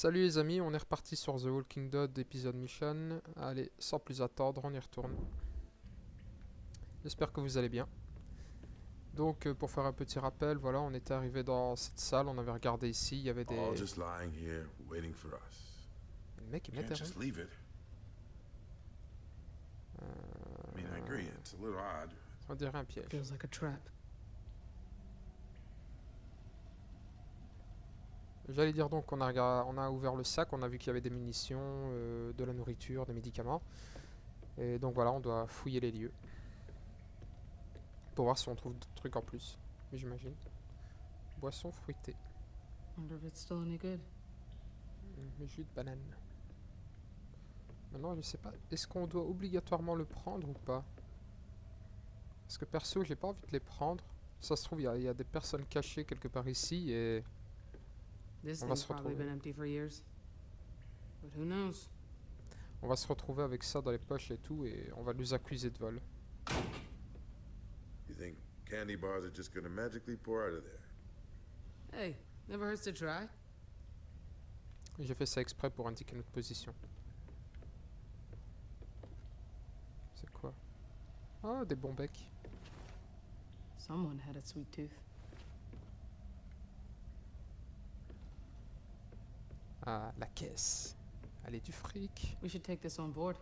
Salut les amis, on est reparti sur The Walking Dead épisode Michonne. Allez, sans plus attendre, on y retourne. J'espère que vous allez bien. Donc pour faire un petit rappel, voilà, on était arrivé dans cette salle, on avait regardé ici, il y avait des... Le mec il m'interrompt. On dirait un piège. J'allais dire donc on a ouvert le sac, on a vu qu'il y avait des munitions, de la nourriture, des médicaments. Et donc voilà, on doit fouiller les lieux. Pour voir si on trouve d'autres trucs en plus. Mais j'imagine. Boisson fruitée. Jus de banane. Maintenant je sais pas, est-ce qu'on doit obligatoirement le prendre ou pas? Parce que perso j'ai pas envie de les prendre. Ça se trouve il y a des personnes cachées quelque part ici et... On va se retrouver. On va se retrouver avec ça dans les poches et tout et on va nous accuser de vol. You think candy bars are just gonna magically pour out of there? Hey, never hurts to try. J'ai fait ça exprès pour indiquer notre position. C'est quoi? Ah, des bons becs. Someone had a sweet tooth. Ah, la caisse. Allez, du fric. We should take this on board.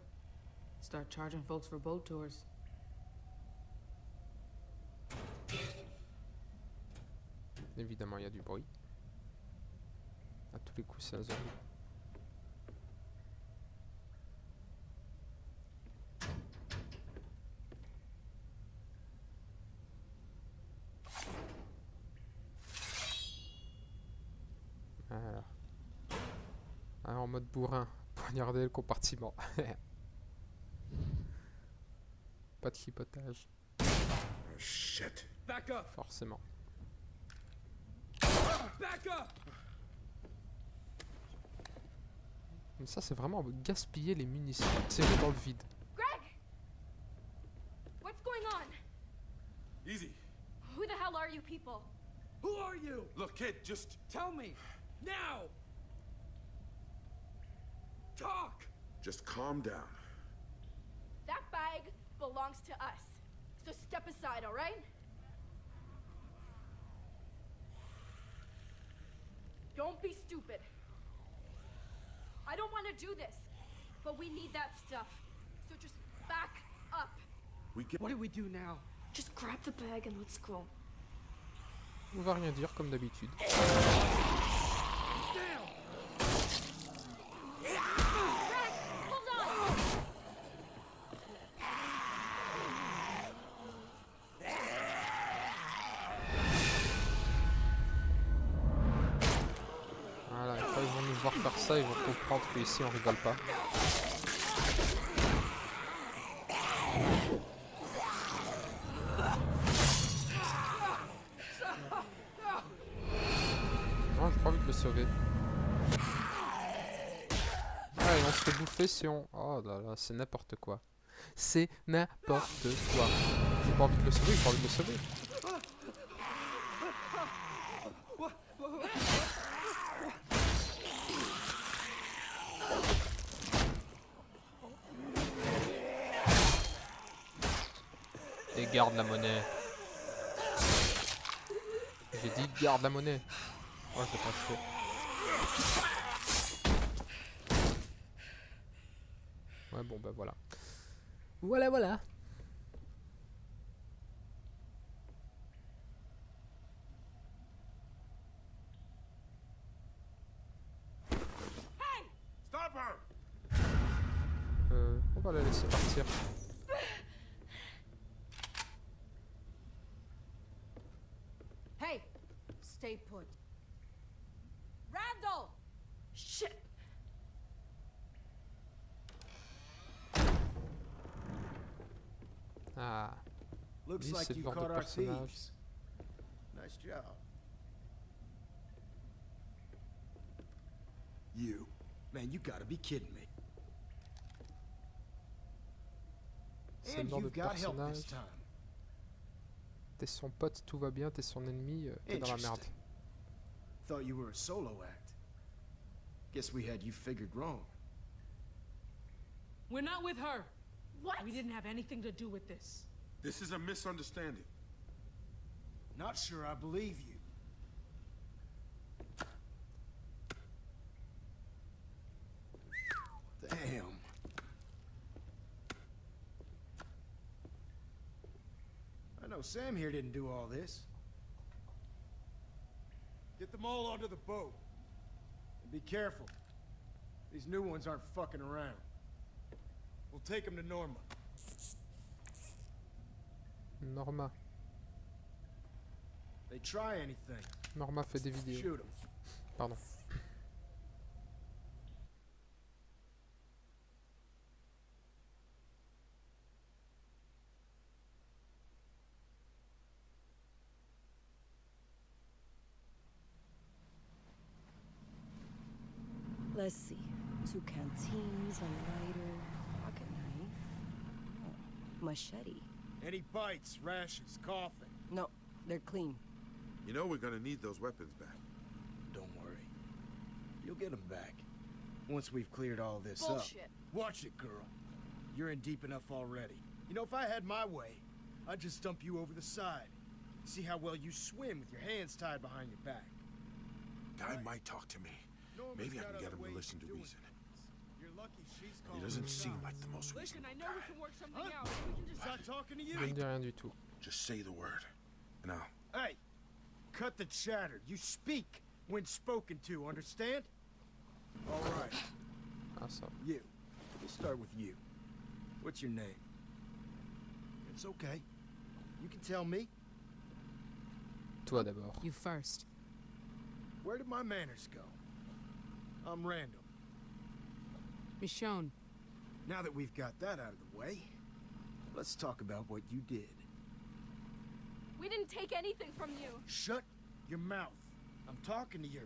Start charging folks for boat tours. Évidemment, il y a du bruit. À tous les coups, c'est un zombie. Alors. Ah, en mode bourrin. Poignarder le compartiment. Pas de chipotage. Oh shit. Back up. Forcément. Back up. Mais ça, c'est vraiment gaspiller les munitions. Tirer dans le vide. Greg! What's going on? Easy. Who the hell are you people? Who are you? Look, kid, just Tell me. Now. Talk. just calm down. That bag belongs to us. So step aside, all right? Don't be stupid. I don't want to do this, but we need that stuff. So just back up. What do we do now? Just grab the bag and let's go. On va rien dire comme d'habitude. Down. Greg, hold on! Voilà, quand ils vont nous voir faire ça, ils vont comprendre qu'ici on rigole pas. Non, j'ai pas envie de le sauver. Ah, et on se fait bouffer si on... Oh là là, c'est n'importe quoi. C'est n'importe quoi. J'ai pas envie de le sauver, j'ai pas envie de le sauver. Et garde la monnaie. J'ai dit garde la monnaie. Oh, je l'ai pas fait. Ouais, bon, bah voilà. Voilà, voilà. Stop her! On va la laisser partir. Hey, stay put. Randall! Shit! Ah, Looks lui, like c'est le you genre de caught our personnage. thieves. Nice job. You. Man, you gotta be kidding me. C'est le And genre de you've got help personnage. this time. T'es son pote, tout va bien, t'es son ennemi, t'es dans la merde. Thought you were a solo act. Guess we had you figured wrong. We're not with her. What? We didn't have anything to do with this. This is a misunderstanding. Not sure I believe you. Damn. I know Sam here didn't do all this. Get them all onto the boat. And be careful. These new ones aren't fucking around. We'll take them to Norma. Norma. They try anything. Norma fait des vidéos. Shoot them. Pardon. Let's see. 2 canteens, a lighter, pocket knife, machete. Any bites, rashes, coughing? No, they're clean. You know we're gonna need those weapons back. Don't worry. You'll get them back. Once we've cleared all this up. Bullshit. Watch it, girl. You're in deep enough already. You know, if I had my way, I'd just dump you over the side. See how well you swim with your hands tied behind your back. Guy might talk to me. Norma's Maybe I got can get other him to ways listen to doing reason. things. You're lucky she's He calling doesn't the seem shots. like the most Listen, reasonable I know we guy. can work something Huh? out. We can just... Not talking to you. Je ne dis rien du tout. Just say the word. And I'll... Hey, cut the chatter. You speak when spoken to, understand? All right, Ah ça. you. We'll start with you. What's your name? It's okay. You can tell me. Toi d'abord. You first. Where did my manners go? I'm Randall. Michonne. Now that we've got that out of the way, let's talk about what you did. We didn't take anything from you. Shut your mouth. I'm talking to your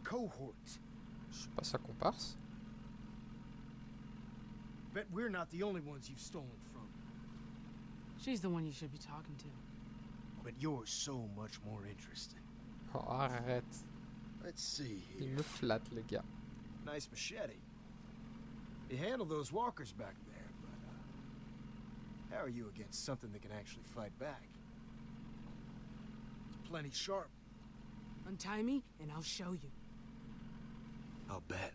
cohort. Je suis pas sa comparse. Bet we're not the only ones you've stolen from. She's the one you should be talking to. But you're so much more interesting. Oh, arrête. Let's see Il here. me flatte, le gars. Nice machete. You handle those walkers back there, but how are you against something that can actually fight back? It's plenty sharp. Untie me, and I'll show you. I'll bet.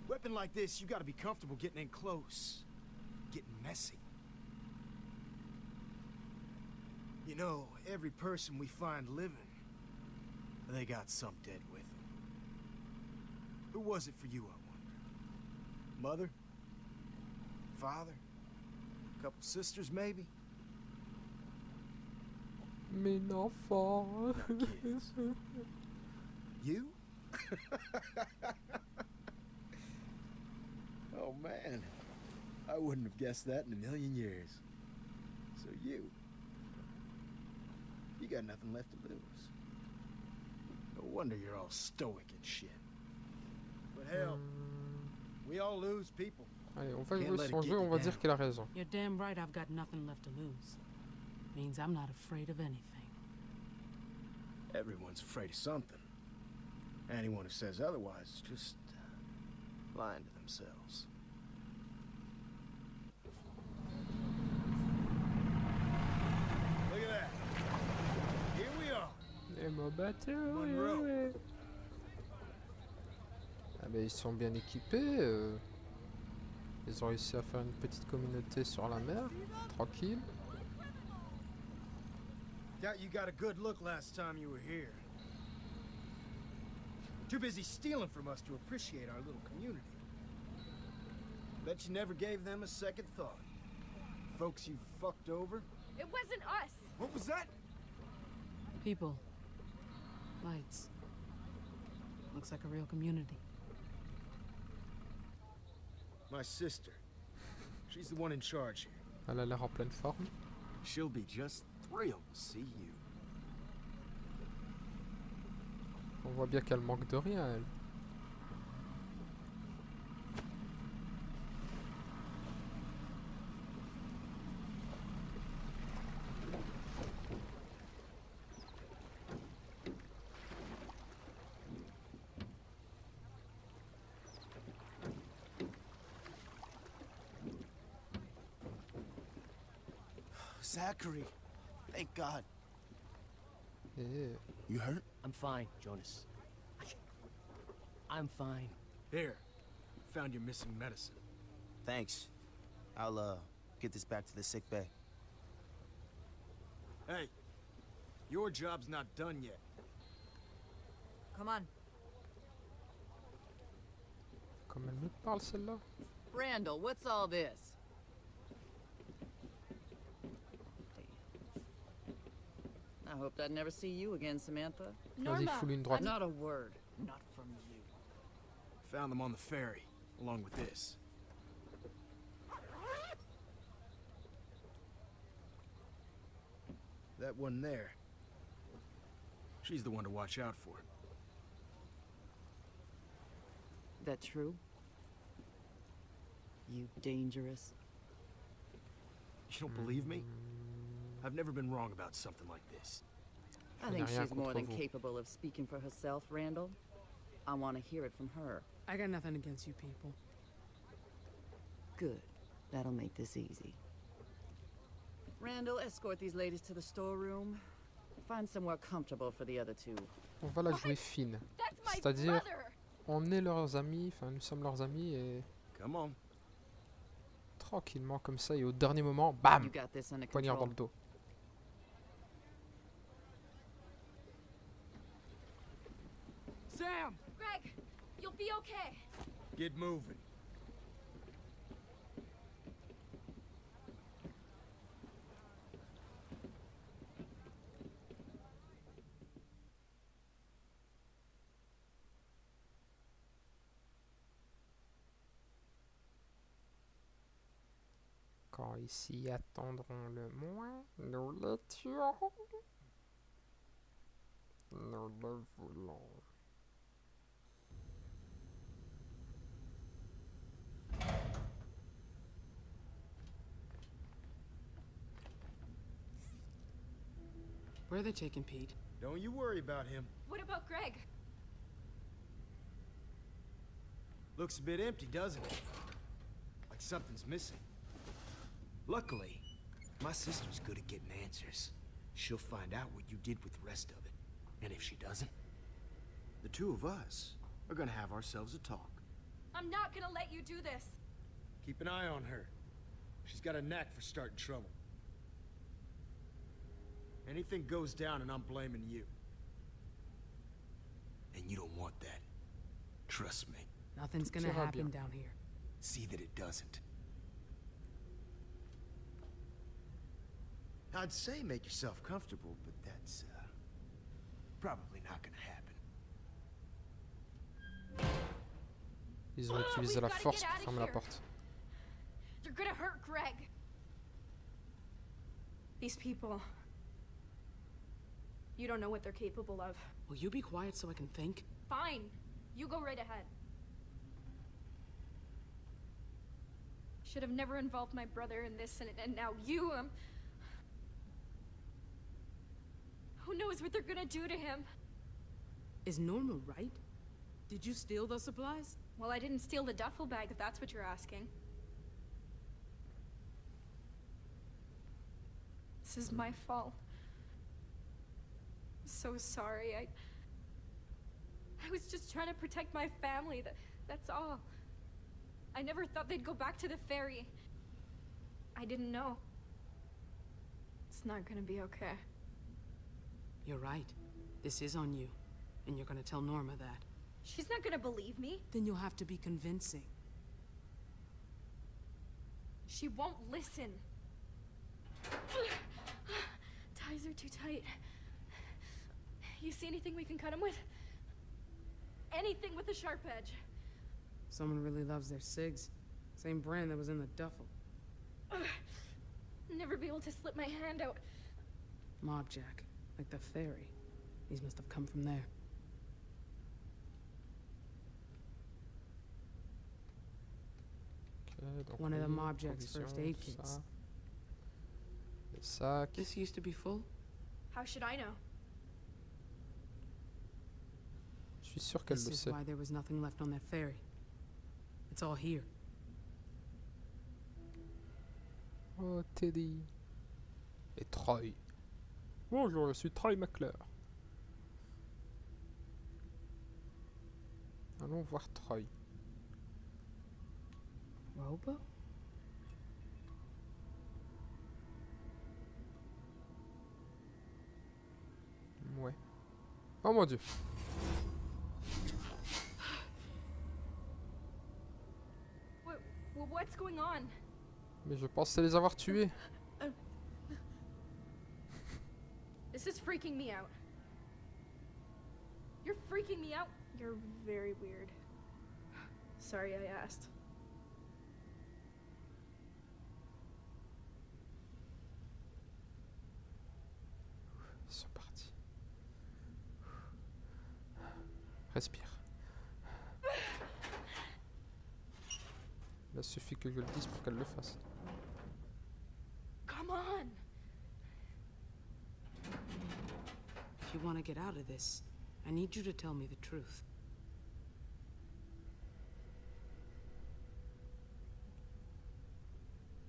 Weapon like this, you gotta be comfortable getting in close. Getting messy. You know, every person we find living, they got some dead with them. Who was it for you, I wonder? Mother? Father? Couple sisters, maybe? Mes enfants. Kids. You? Oh, man. I wouldn't have guessed that in a million years. So you got nothing left to lose. No wonder you're all stoic and shit. But hell, we all lose people. Allez, on va Can't jouer let it son get jeu, on you va down. dire qu'il a raison. You're damn right I've got nothing left to lose. Means I'm not afraid of anything. Everyone's afraid of something. Anyone who says otherwise is just lying to themselves. Look at that. Here we are. Et mon bateau, Monroe. ouais. Ah ben ils sont bien équipés. Ils ont réussi à faire une petite communauté sur la mer, tranquille. Doubt you got a good look last time you were here. Too busy stealing from us to appreciate our little community. Bet you never gave them a second thought. Folks you fucked over? It wasn't us. What was that? People. Lights. Looks like a real community. My sister. She's the one in charge here. Elle a l'air en pleine forme. She'll be just thrilled to see you. On voit bien qu'elle manque de rien, elle. Zachary. Thank God. Et You hurt? I'm fine, Jonas. I'm fine. Here. Found your missing medicine. Thanks. I'll, get this back to the sick bay. Hey. Your job's not done yet. Come on. comme elle me parle celle-là. Randall, what's all this? I hoped I'd never see you again, Samantha. Vas-y, foule une droite. Not a word. Not from you. Found them on the ferry, along with this. That one there. She's the one to watch out for. That true? You dangerous. You don't believe me? I've never been wrong about something like this. I think rien she's more contre than vous. capable of speaking for herself, Randall. I want to hear it from her. I got nothing against you people. Good. That'll make this easy. Randall, escort these ladies to the storeroom. Find somewhere comfortable for the other two. On va la jouer fine. That's my C'est-à-dire, brother. on est leurs amis, enfin nous sommes leurs amis et Come on. tranquillement comme ça et au dernier moment, bam, You got this under poignard dans control. le dos. Sam! Greg, you'll be okay. Get moving. Quand ils s'y attendront le moins, nous les tuerons. Nous le voulons. Where are they taking Pete? Don't you worry about him. What about Greg? Looks a bit empty, doesn't it? Like something's missing. Luckily, my sister's good at getting answers. She'll find out what you did with the rest of it. And if she doesn't, the two of us are gonna have ourselves a talk. I'm not gonna let you do this. Keep an eye on her. She's got a knack for starting trouble. Anything goes down and I'm blaming you. And you don't want that. Trust me. Nothing's gonna Ira happen bien. down here. See that it doesn't. I'd say make yourself comfortable, but that's, probably not gonna happen. Ils ont Oh, utilisé we've la gotta force get pour outta fermer la here. porte. You're gonna hurt Greg. These people. You don't know what they're capable of. Will you be quiet so I can think? Fine. You go right ahead. Should have never involved my brother in this, and now you, who knows what they're gonna do to him? Is Norma right? Did you steal those supplies? Well, I didn't steal the duffel bag, if that's what you're asking. This is my fault. I'm so sorry. I was just trying to protect my family. That's all. I never thought they'd go back to the ferry. I didn't know. It's not gonna be okay. You're right. This is on you. And you're gonna tell Norma that. She's not gonna believe me. Then you'll have to be convincing. She won't listen. Ties are too tight. You see anything we can cut them with? Anything with a sharp edge. Someone really loves their cigs. Same brand that was in the duffel. Never be able to slip my hand out. Mob Jack. Like the ferry. These must have come from there. Ok, donc One of the oui, Mob Jack's first provisions, aid tout kits. ça. Les sacs. This used to be full? How should I know? Je suis sûr qu'elle This le is sait. why there was nothing left on that ferry. It's all here. Oh, Teddy. Et Troy. Bonjour, je suis Troy McClure. Allons voir Troy. Robo? Ouais. Oh mon dieu. What's going on? Mais je pensais les avoir tués. This is freaking me out. You're freaking me out. You're very weird. Sorry I asked. Ils sont partis. Respire. Il suffit que je le dise pour qu'elle le fasse. Come on. If you want to get out of this, I need you to tell me the truth.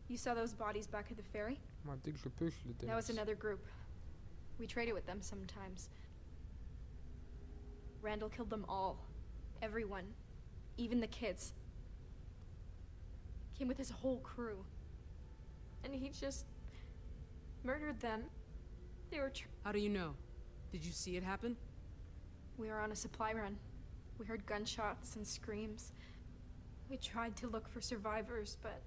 You saw those bodies back at the ferry? Moi, dès que je peux, je les That was dénonce. another group. We traded with them sometimes. Randall killed them all. Everyone. Even the kids. Came with his whole crew. And he just murdered them. They were How do you know? Did you see it happen? We were on a supply run. We heard gunshots and screams. We tried to look for survivors, but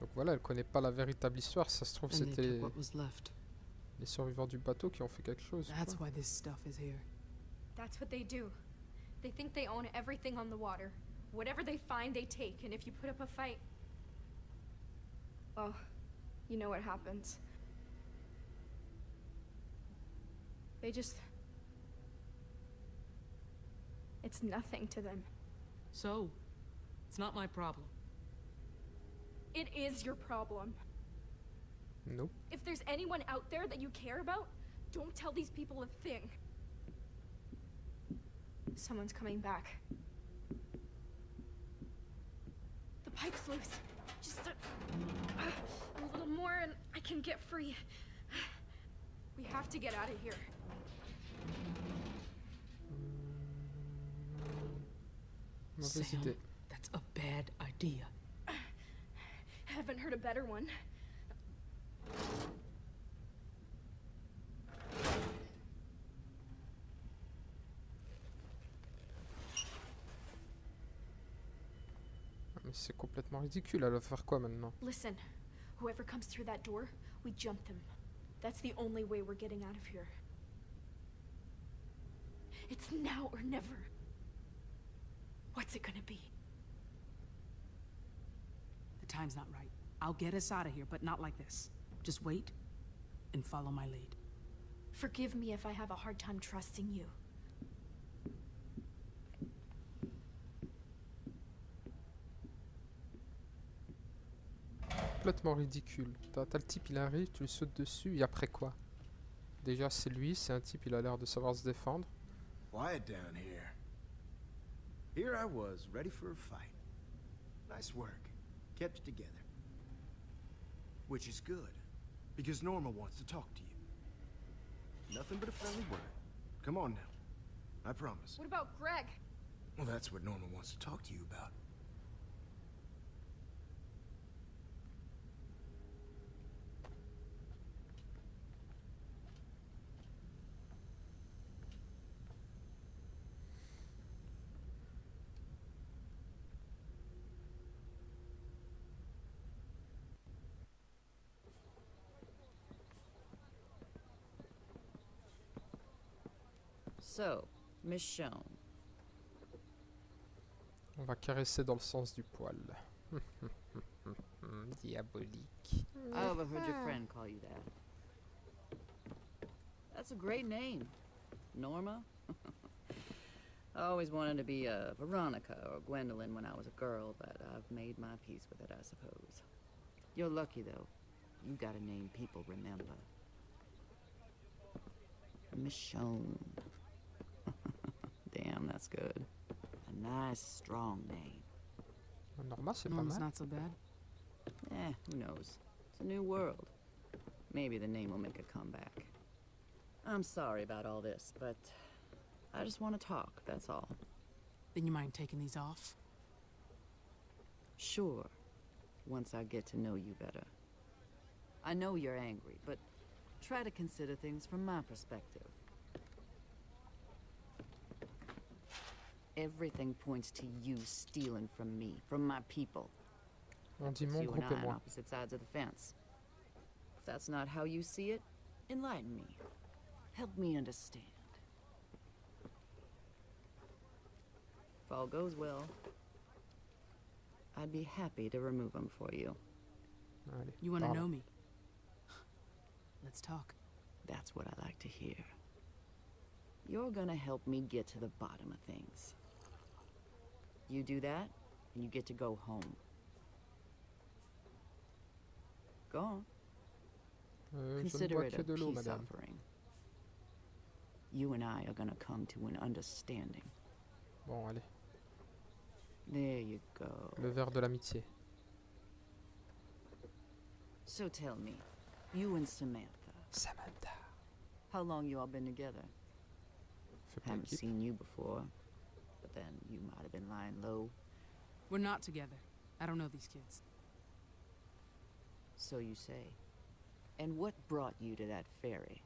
Donc voilà, elle connaît pas la véritable histoire. Ça se trouve, And they c'était took what was left. les survivants du bateau qui ont fait quelque chose. That's quoi. why this stuff is here. that's what they do. They think they own everything on the water. Whatever they find, they take, and if you put up a fight, well, you know what happens. They just... It's nothing to them. So, it's not my problem. It is your problem. Nope. If there's anyone out there that you care about, don't tell these people a thing. Someone's coming back. The pipe's loose. Just a little more and I can get free. We have to get out of here. Mauvaise Sam, idée. that's a bad idea. Haven't heard a better one. Mais c'est complètement ridicule. Elle va faire quoi maintenant? Listen, whoever comes through that door, we jump them. That's the only way we're getting out of here. It's now or never. What's it gonna be? The time's not right. I'll get us out of here, but not like this. Just wait and follow my lead. Forgive me if I have a hard time trusting you. Complètement ridicule. T'as le type, il arrive, tu lui sautes dessus, et après quoi? Déjà, c'est lui, c'est un type, il a l'air de savoir se défendre. Quiet down here. Here I was, ready for a fight. Nice work. Kept it together. Which is good, because Norma wants to talk to you. Nothing but a friendly word. Come on now. I promise. What about Greg? Well, that's what Norma wants to talk to you about. So, Michonne. On va caresser dans le sens du poil. Diabolique. I overheard your friend call you that. That's a great name. Norma? I always wanted to be a Veronica or Gwendolyn when I was a girl, but I've made my peace with it, I suppose. You're lucky, though. You got a name people remember. Michonne. Damn, that's good. A nice, strong name. Norma, c'est pas Norma's mal. not so bad. Who knows? a new world. Maybe the name will make a comeback. I'm sorry about all this, but I just want to talk, that's all. Then you mind taking these off? Sure, once I get to know you better. I know you're angry, but try to consider things from my perspective. Everything points to you stealing from me, from my people. On dit Puts mon you and groupe I et on moi. opposite sides of the fence. If that's not how you see it, enlighten me. Help me understand. If all goes well, I'd be happy to remove them for you. Allez, You want to parle. know me? Let's talk. That's what I like to hear. You're gonna help me get to the bottom of things. You do that, and you get to go home. Go on. Je ne Consider bois it que a de l'eau, peace madame. offering. You and I are gonna come to an understanding. Bon, allez. There you go. Le verre de l'amitié. So tell me, you and Samantha, Samantha. how long you all been together? Fais pas Haven't équipe. seen you before, but then you might have been lying low. We're not together. I don't know these kids. So you say. And what brought you to that ferry?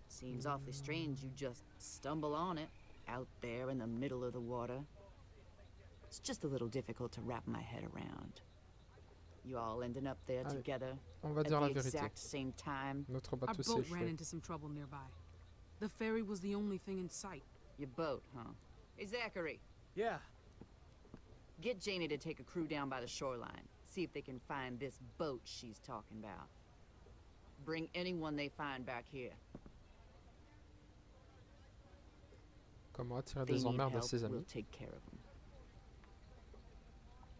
Seems awfully strange you just stumble on it, out there in the middle of the water. It's just a little difficult to wrap my head around. You all ending up there Allez, together On va at dire la the vérité. exact same time. Notre Our bateau s'est boat ran échoué. into some trouble nearby. The ferry was the only thing in sight. Your boat, huh? Hey, Zachary, Yeah. get Janie to take a crew down by the shoreline. See if they can find this boat she's talking about. Bring anyone they find back here. Comment attirer They des need emmerdes à help, ses we'll amis. take care of them.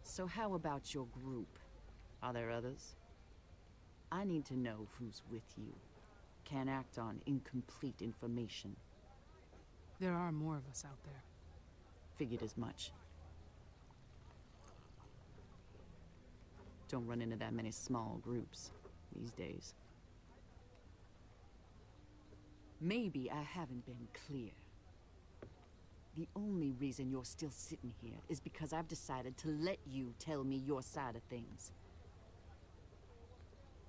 So how about your group? Are there others? I need to know who's with you. Can't act on incomplete information. There are more of us out there. Figured as much. Don't run into that many small groups these days. Maybe I haven't been clear. The only reason you're still sitting here is because I've decided to let you tell me your side of things.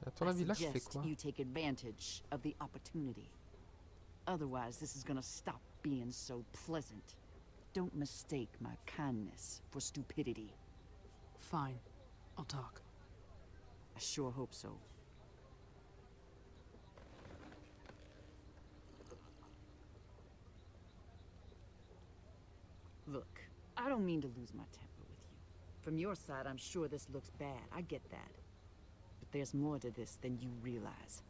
À ton I avis, là, je fais suggest quoi? you take advantage of the opportunity. Otherwise, this is gonna stop being so pleasant. Don't mistake my kindness for stupidity. Fine. I'll talk. I sure hope so. Look, I don't mean to lose my temper with you. From your side, I'm sure this looks bad. I get that. But there's more to this than you realize.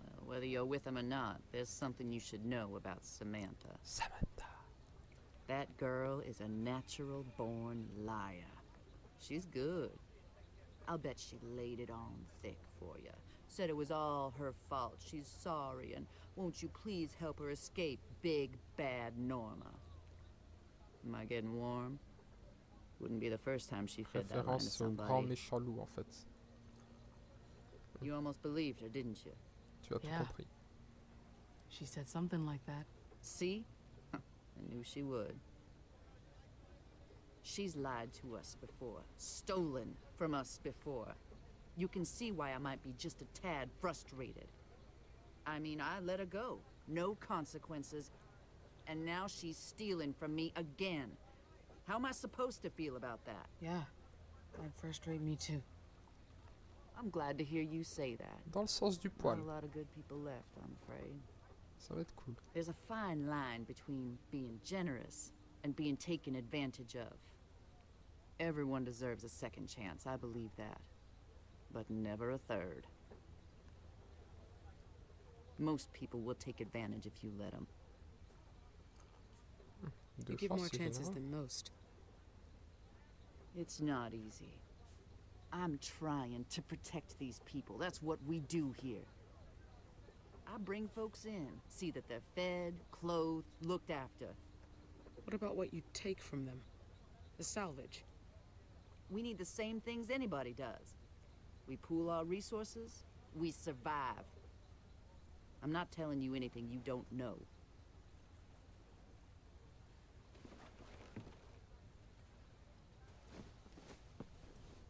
Well, whether you're with him or not, there's something you should know about Samantha. Samantha. That girl is a natural-born liar. She's good. I'll bet she laid it on thick for you. Said it was all her fault. She's sorry, and won't you please help her escape big, bad Norma? Am I getting warm? Wouldn't be the first time she fed that line to Référence au grand somebody. méchant loup, en fait. You almost believed her, didn't you? Tu as tout Yeah. compris. She said something like that. See? I knew she would. She's lied to us before, stolen from us before. You can see why I might be just a tad frustrated. I mean, I let her go. No consequences. And now she's stealing from me again. How am I supposed to feel about that? Yeah. That'd frustrate me too. I'm glad to hear you say that. Dans le sens du Not poil. a lot of good people left, I'm afraid. Ça va être cool. There's a fine line between being generous and being taken advantage of. Everyone deserves a second chance, I believe that. But never a third. Most people will take advantage if you let them. De You give force, more c'est chances général. than most. It's not easy. I'm trying to protect these people. That's what we do here. I bring folks in, see that they're fed, clothed, looked after. What about what you take from them? The salvage? We need the same things anybody does. We pool our resources, we survive. I'm not telling you anything you don't know.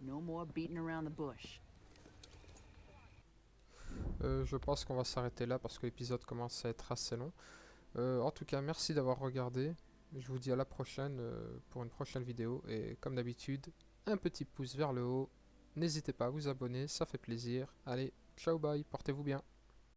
No more beating around the bush. Je pense qu'on va s'arrêter là parce que l'épisode commence à être assez long. En tout cas, merci d'avoir regardé. Je vous dis à la prochaine pour une prochaine vidéo. Et comme d'habitude, un petit pouce vers le haut. N'hésitez pas à vous abonner, ça fait plaisir. Allez, ciao, bye, portez-vous bien.